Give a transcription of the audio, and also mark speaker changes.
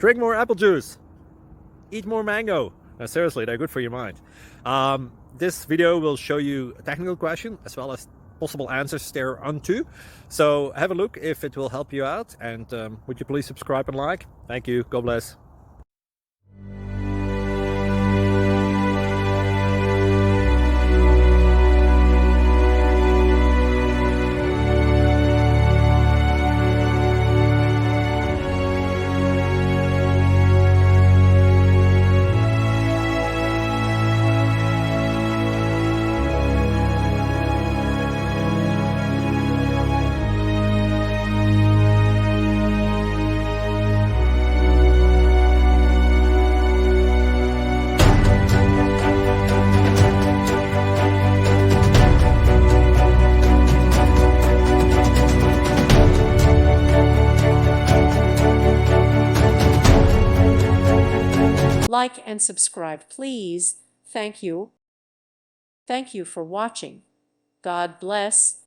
Speaker 1: Drink more apple juice. Eat more mango. No, seriously, they're good for your mind. This video will show you a technical question as well as possible answers thereunto. So have a look if it will help you out, and would you please subscribe and like? Thank you. God bless.
Speaker 2: Like and subscribe, please. Thank you. Thank you for watching. God bless.